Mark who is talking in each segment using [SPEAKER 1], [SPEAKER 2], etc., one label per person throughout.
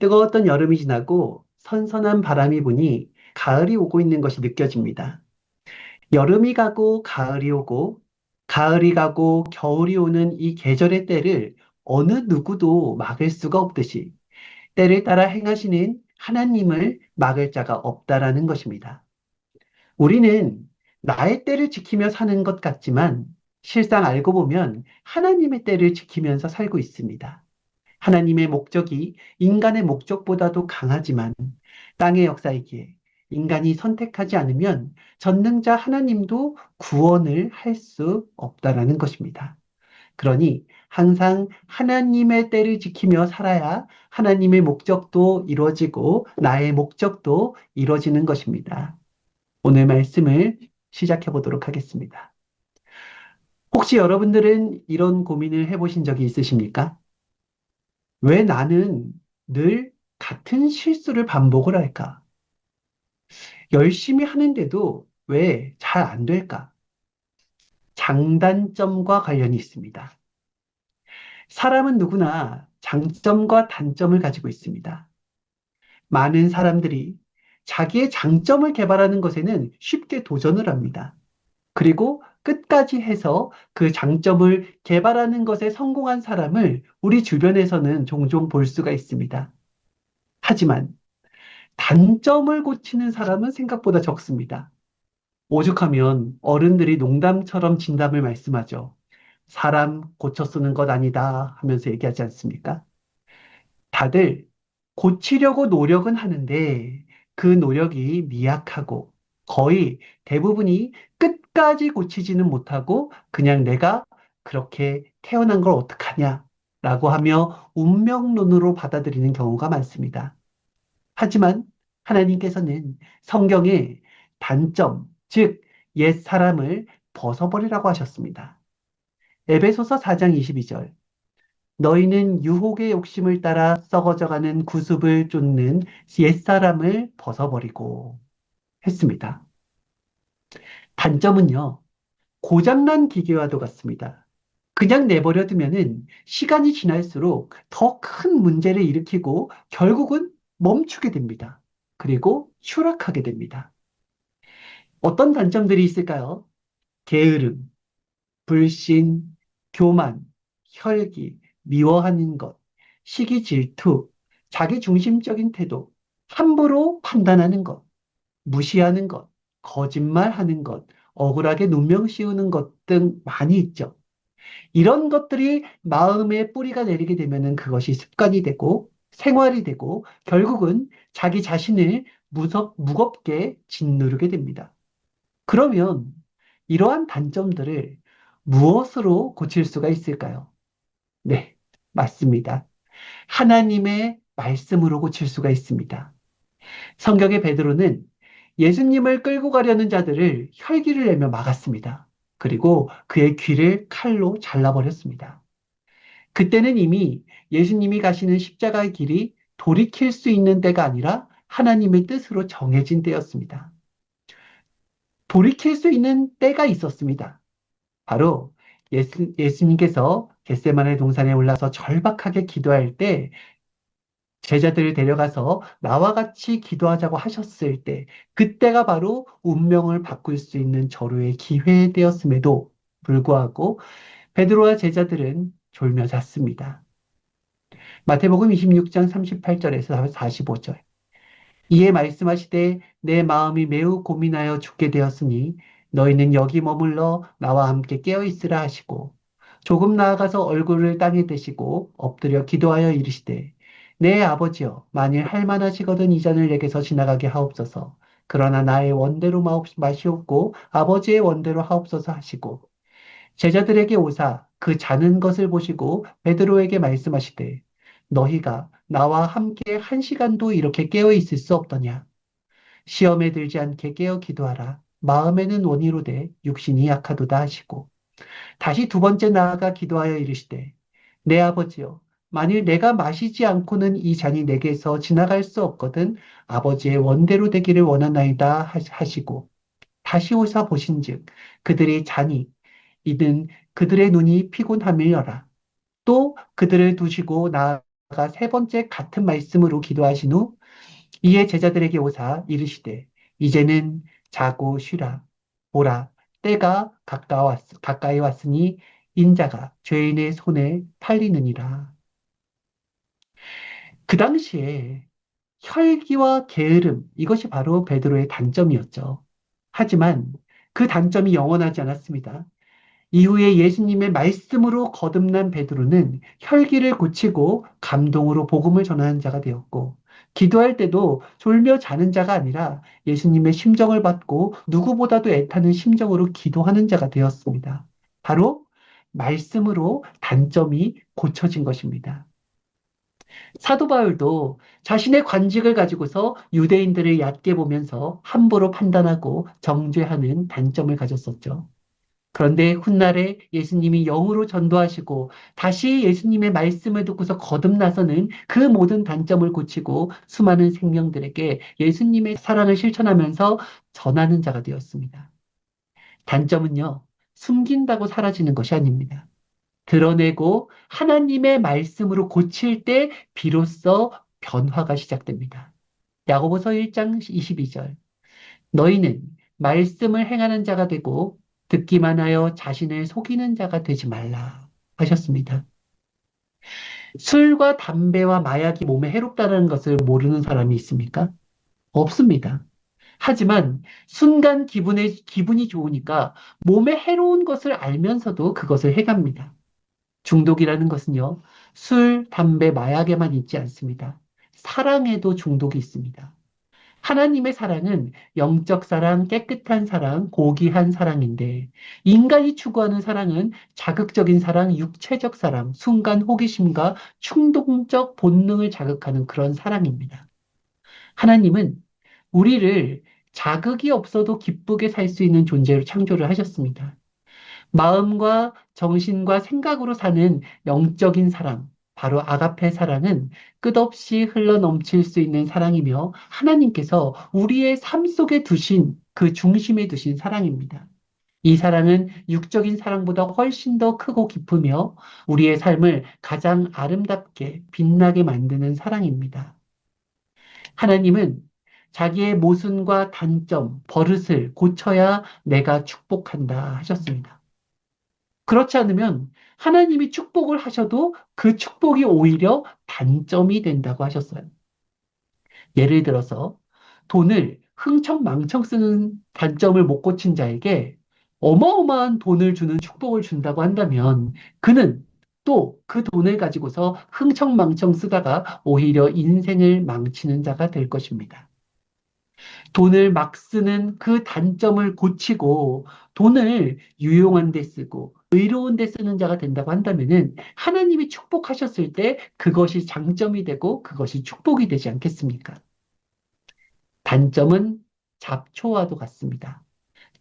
[SPEAKER 1] 뜨거웠던 여름이 지나고 선선한 바람이 부니 가을이 오고 있는 것이 느껴집니다. 여름이 가고 가을이 오고 가을이 가고 겨울이 오는 이 계절의 때를 어느 누구도 막을 수가 없듯이 때를 따라 행하시는 하나님을 막을 자가 없다라는 것입니다. 우리는 나의 때를 지키며 사는 것 같지만 실상 알고 보면 하나님의 때를 지키면서 살고 있습니다. 하나님의 목적이 인간의 목적보다도 강하지만 땅의 역사이기에 인간이 선택하지 않으면 전능자 하나님도 구원을 할 수 없다라는 것입니다. 그러니 항상 하나님의 때를 지키며 살아야 하나님의 목적도 이루어지고 나의 목적도 이루어지는 것입니다. 오늘 말씀을 시작해 보도록 하겠습니다. 혹시 여러분들은 이런 고민을 해보신 적이 있으십니까? 왜 나는 늘 같은 실수를 반복을 할까? 열심히 하는데도 왜 잘 안 될까? 장단점과 관련이 있습니다. 사람은 누구나 장점과 단점을 가지고 있습니다. 많은 사람들이 자기의 장점을 개발하는 것에는 쉽게 도전을 합니다. 그리고 끝까지 해서 그 장점을 개발하는 것에 성공한 사람을 우리 주변에서는 종종 볼 수가 있습니다. 하지만 단점을 고치는 사람은 생각보다 적습니다. 오죽하면 어른들이 농담처럼 진담을 말씀하죠. 사람 고쳐 쓰는 것 아니다 하면서 얘기하지 않습니까? 다들 고치려고 노력은 하는데 그 노력이 미약하고 거의 대부분이 끝까지 고치지는 못하고 그냥 내가 그렇게 태어난 걸 어떡하냐 라고 하며 운명론으로 받아들이는 경우가 많습니다. 하지만 하나님께서는 성경에 단점, 즉, 옛 사람을 벗어버리라고 하셨습니다. 에베소서 4장 22절. 너희는 유혹의 욕심을 따라 썩어져가는 구습을 쫓는 옛사람을 벗어버리고 했습니다. 단점은요, 고장난 기계와도 같습니다. 그냥 내버려 두면은 시간이 지날수록 더 큰 문제를 일으키고 결국은 멈추게 됩니다. 그리고 추락하게 됩니다. 어떤 단점들이 있을까요? 게으름, 불신, 교만, 혈기, 미워하는 것, 시기 질투, 자기 중심적인 태도, 함부로 판단하는 것, 무시하는 것, 거짓말하는 것, 억울하게 누명 씌우는 것 등 많이 있죠. 이런 것들이 마음에 뿌리가 내리게 되면은 그것이 습관이 되고 생활이 되고 결국은 자기 자신을 무겁게 짓누르게 됩니다. 그러면 이러한 단점들을 무엇으로 고칠 수가 있을까요? 네, 맞습니다. 하나님의 말씀으로 고칠 수가 있습니다. 성경의 베드로는 예수님을 끌고 가려는 자들을 혈기를 내며 막았습니다. 그리고 그의 귀를 칼로 잘라버렸습니다. 그때는 이미 예수님이 가시는 십자가의 길이 돌이킬 수 있는 때가 아니라 하나님의 뜻으로 정해진 때였습니다. 돌이킬 수 있는 때가 있었습니다. 바로 예수님께서 겟세마네 동산에 올라서 절박하게 기도할 때 제자들을 데려가서 나와 같이 기도하자고 하셨을 때 그때가 바로 운명을 바꿀 수 있는 절호의 기회되었음에도 불구하고 베드로와 제자들은 졸며 잤습니다. 마태복음 26장 38절에서 45절. 이에 말씀하시되 내 마음이 매우 고민하여 죽게 되었으니 너희는 여기 머물러 나와 함께 깨어 있으라 하시고 조금 나아가서 얼굴을 땅에 대시고 엎드려 기도하여 이르시되 내 아버지여 만일 할 만하시거든 이 잔을 내게서 지나가게 하옵소서. 그러나 나의 원대로 마시옵고 아버지의 원대로 하옵소서 하시고 제자들에게 오사 그 자는 것을 보시고 베드로에게 말씀하시되 너희가 나와 함께 한 시간도 이렇게 깨어 있을 수 없더냐. 시험에 들지 않게 깨어 기도하라. 마음에는 원이로되 육신이 약하도다 하시고 다시 두 번째 나아가 기도하여 이르시되 내 아버지여 만일 내가 마시지 않고는 이 잔이 내게서 지나갈 수 없거든 아버지의 원대로 되기를 원하나이다 하시고 다시 오사 보신즉 그들의 잔이 이는 그들의 눈이 피곤함이여라. 또 그들을 두시고 세 번째 같은 말씀으로 기도하신 후 이에 제자들에게 오사 이르시되 이제는 자고 쉬라. 보라, 때가 가까이 왔으니 인자가 죄인의 손에 팔리느니라. 그 당시에 혈기와 게으름, 이것이 바로 베드로의 단점이었죠. 하지만 그 단점이 영원하지 않았습니다. 이후에 예수님의 말씀으로 거듭난 베드로는 혈기를 고치고 감동으로 복음을 전하는 자가 되었고, 기도할 때도 졸며 자는 자가 아니라 예수님의 심정을 받고 누구보다도 애타는 심정으로 기도하는 자가 되었습니다. 바로 말씀으로 단점이 고쳐진 것입니다. 사도 바울도 자신의 관직을 가지고서 유대인들을 얕게 보면서 함부로 판단하고 정죄하는 단점을 가졌었죠. 그런데 훗날에 예수님이 영으로 전도하시고 다시 예수님의 말씀을 듣고서 거듭나서는 그 모든 단점을 고치고 수많은 생명들에게 예수님의 사랑을 실천하면서 전하는 자가 되었습니다. 단점은요, 숨긴다고 사라지는 것이 아닙니다. 드러내고 하나님의 말씀으로 고칠 때 비로소 변화가 시작됩니다. 야고보서 1장 22절. 너희는 말씀을 행하는 자가 되고 듣기만 하여 자신을 속이는 자가 되지 말라 하셨습니다. 술과 담배와 마약이 몸에 해롭다는 것을 모르는 사람이 있습니까? 없습니다. 하지만 순간 기분이 좋으니까 몸에 해로운 것을 알면서도 그것을 해갑니다. 중독이라는 것은요, 술, 담배, 마약에만 있지 않습니다. 사랑에도 중독이 있습니다. 하나님의 사랑은 영적 사랑, 깨끗한 사랑, 고귀한 사랑인데, 인간이 추구하는 사랑은 자극적인 사랑, 육체적 사랑, 순간 호기심과 충동적 본능을 자극하는 그런 사랑입니다. 하나님은 우리를 자극이 없어도 기쁘게 살 수 있는 존재로 창조를 하셨습니다. 마음과 정신과 생각으로 사는 영적인 사랑, 바로 아가페 사랑은 끝없이 흘러 넘칠 수 있는 사랑이며 하나님께서 우리의 삶 속에 두신 그 중심에 두신 사랑입니다. 이 사랑은 육적인 사랑보다 훨씬 더 크고 깊으며 우리의 삶을 가장 아름답게 빛나게 만드는 사랑입니다. 하나님은 자기의 모순과 단점, 버릇을 고쳐야 내가 축복한다 하셨습니다. 그렇지 않으면 하나님이 축복을 하셔도 그 축복이 오히려 단점이 된다고 하셨어요. 예를 들어서 돈을 흥청망청 쓰는 단점을 못 고친 자에게 어마어마한 돈을 주는 축복을 준다고 한다면 그는 또 그 돈을 가지고서 흥청망청 쓰다가 오히려 인생을 망치는 자가 될 것입니다. 돈을 막 쓰는 그 단점을 고치고 돈을 유용한 데 쓰고 의로운 데 쓰는 자가 된다고 한다면은 하나님이 축복하셨을 때 그것이 장점이 되고 그것이 축복이 되지 않겠습니까? 단점은 잡초와도 같습니다.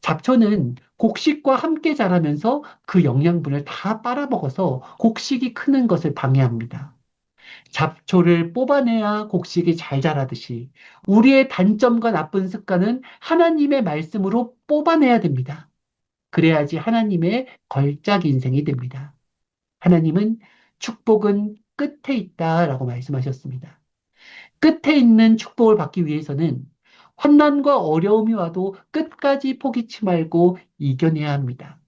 [SPEAKER 1] 잡초는 곡식과 함께 자라면서 그 영양분을 다 빨아먹어서 곡식이 크는 것을 방해합니다. 잡초를 뽑아내야 곡식이 잘 자라듯이 우리의 단점과 나쁜 습관은 하나님의 말씀으로 뽑아내야 됩니다. 그래야지 하나님의 걸작 인생이 됩니다. 하나님은 축복은 끝에 있다라고 말씀하셨습니다. 끝에 있는 축복을 받기 위해서는 환난과 어려움이 와도 끝까지 포기치 말고 이겨내야 합니다.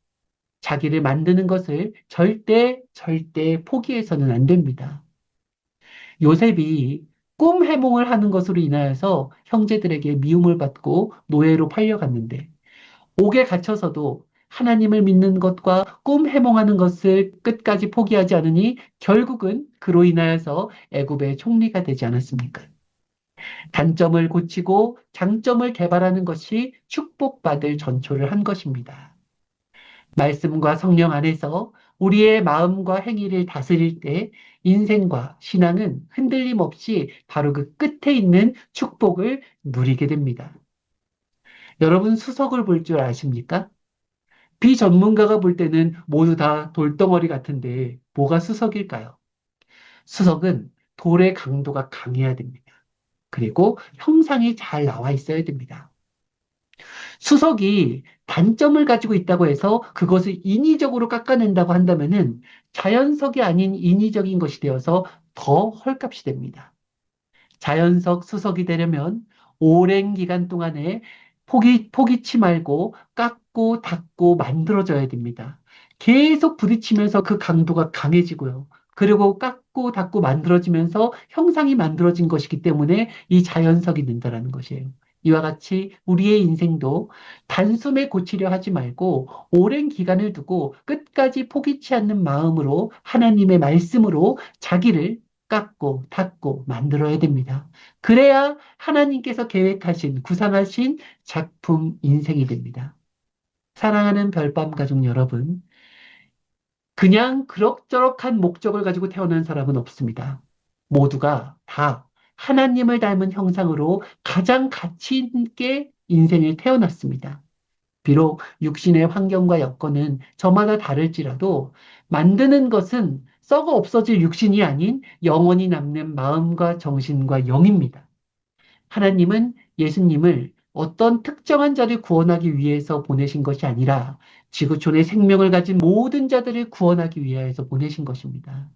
[SPEAKER 1] 자기를 만드는 것을 절대 포기해서는 안 됩니다. 요셉이 꿈 해몽을 하는 것으로 인하여서 형제들에게 미움을 받고 노예로 팔려갔는데 옥에 갇혀서도 하나님을 믿는 것과 꿈 해몽하는 것을 끝까지 포기하지 않으니 결국은 그로 인하여서 애굽의 총리가 되지 않았습니까? 단점을 고치고 장점을 개발하는 것이 축복받을 전초를 한 것입니다. 말씀과 성령 안에서 우리의 마음과 행위를 다스릴 때 인생과 신앙은 흔들림 없이 바로 그 끝에 있는 축복을 누리게 됩니다. 여러분 수석을 볼 줄 아십니까? 비전문가가 볼 때는 모두 다 돌덩어리 같은데 뭐가 수석일까요? 수석은 돌의 강도가 강해야 됩니다. 그리고 형상이 잘 나와 있어야 됩니다. 수석이 단점을 가지고 있다고 해서 그것을 인위적으로 깎아낸다고 한다면은 자연석이 아닌 인위적인 것이 되어서 더 헐값이 됩니다. 자연석 수석이 되려면 오랜 기간 동안에 포기치 말고 깎고 닦고 만들어져야 됩니다. 계속 부딪히면서 그 강도가 강해지고요. 그리고 깎고 닦고 만들어지면서 형상이 만들어진 것이기 때문에 이 자연석이 된다는 것이에요. 이와 같이 우리의 인생도 단숨에 고치려 하지 말고 오랜 기간을 두고 끝까지 포기치 않는 마음으로 하나님의 말씀으로 자기를 깎고 닦고 만들어야 됩니다. 그래야 하나님께서 계획하신, 구상하신 작품 인생이 됩니다. 사랑하는 별밤 가족 여러분, 그냥 그럭저럭한 목적을 가지고 태어난 사람은 없습니다. 모두가 다 하나님을 닮은 형상으로 가장 가치 있게 인생을 태어났습니다. 비록 육신의 환경과 여건은 저마다 다를지라도 만드는 것은 썩어 없어질 육신이 아닌 영원히 남는 마음과 정신과 영입니다. 하나님은 예수님을 어떤 특정한 자를 구원하기 위해서 보내신 것이 아니라 지구촌의 생명을 가진 모든 자들을 구원하기 위해서 보내신 것입니다.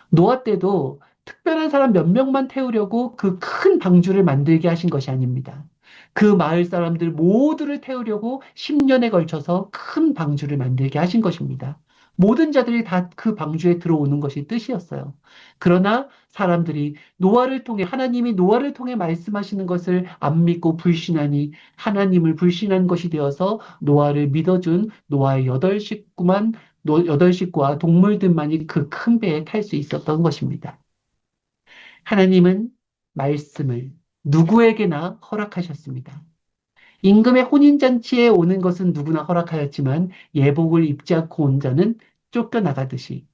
[SPEAKER 1] 노아 때도 특별한 사람 몇 명만 태우려고 그 큰 방주를 만들게 하신 것이 아닙니다. 그 마을 사람들 모두를 태우려고 10년에 걸쳐서 큰 방주를 만들게 하신 것입니다. 모든 자들이 다 그 방주에 들어오는 것이 뜻이었어요. 그러나 사람들이 노아를 통해, 하나님이 노아를 통해 말씀하시는 것을 안 믿고 불신하니 하나님을 불신한 것이 되어서 노아를 믿어준 노아의 여덟 식구와 동물들만이 그 큰 배에 탈 수 있었던 것입니다. 하나님은 말씀을 누구에게나 허락하셨습니다. 임금의 혼인잔치에 오는 것은 누구나 허락하였지만 예복을 입지 않고 온 자는 쫓겨나가듯이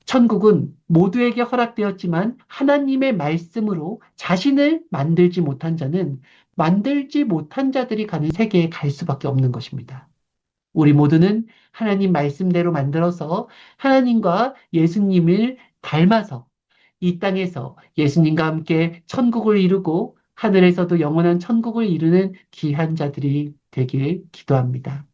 [SPEAKER 1] 천국은 모두에게 허락되었지만 하나님의 말씀으로 자신을 만들지 못한 자는 만들지 못한 자들이 가는 세계에 갈 수밖에 없는 것입니다. 우리 모두는 하나님 말씀대로 만들어서 하나님과 예수님을 닮아서 이 땅에서 예수님과 함께 천국을 이루고 하늘에서도 영원한 천국을 이루는 귀한 자들이 되길 기도합니다.